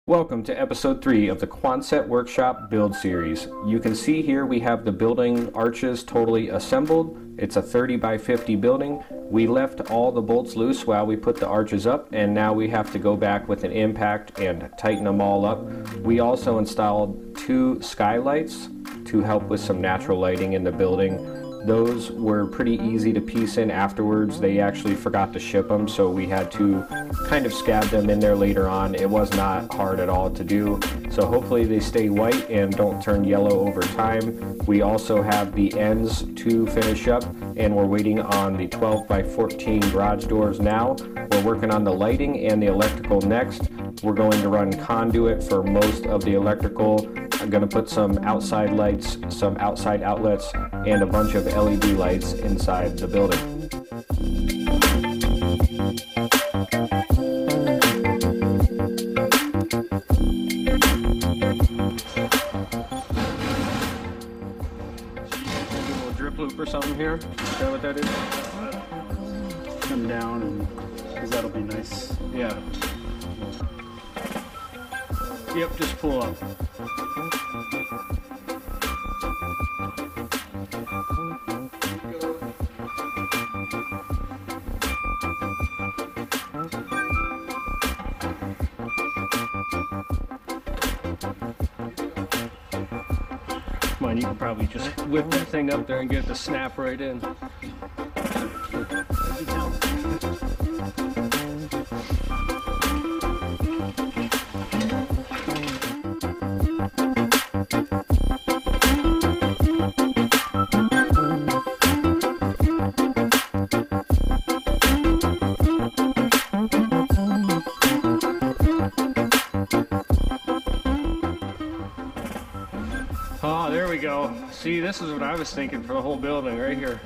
Welcome to episode 3 of the Quonset Workshop build series. You can see here we have the building arches totally assembled. It's a 30 by 50 building. We left all the bolts loose while we put the arches up, and now we have to go back with an impact and tighten them all up. We also installed 2 skylights to help with some natural lighting in the building. Those were pretty easy to piece in afterwards. They actually forgot to ship them, so we had to kind of scab them in there later on. It was not hard at all to do. So hopefully they stay white and don't turn yellow over time. We also have the ends to finish up, and we're waiting on the 12 by 14 garage doors now. We're working on the lighting and the electrical next. We're going to run conduit for most of the electrical. I'm going to put some outside lights, some outside outlets, and a bunch of LED lights inside the building. A little drip loop or something here. Is that what that is? Come down, and because that'll be nice. Yeah. Yep, just pull up. Come on, you can probably just whip that thing up there and get it to snap right in. Oh, there we go. See, this is what I was thinking for the whole building right here.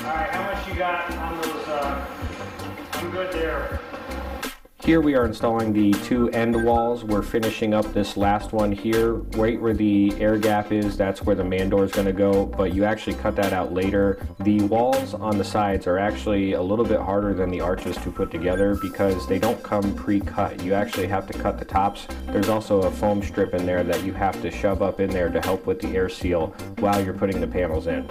Alright, how much you got on those, I'm good there. Here we are installing the 2 end walls. We're finishing up this last one here. Right where the air gap is, that's where the man door is going to go, but you actually cut that out later. The walls on the sides are actually a little bit harder than the arches to put together because they don't come pre-cut. You actually have to cut the tops. There's also a foam strip in there that you have to shove up in there to help with the air seal while you're putting the panels in.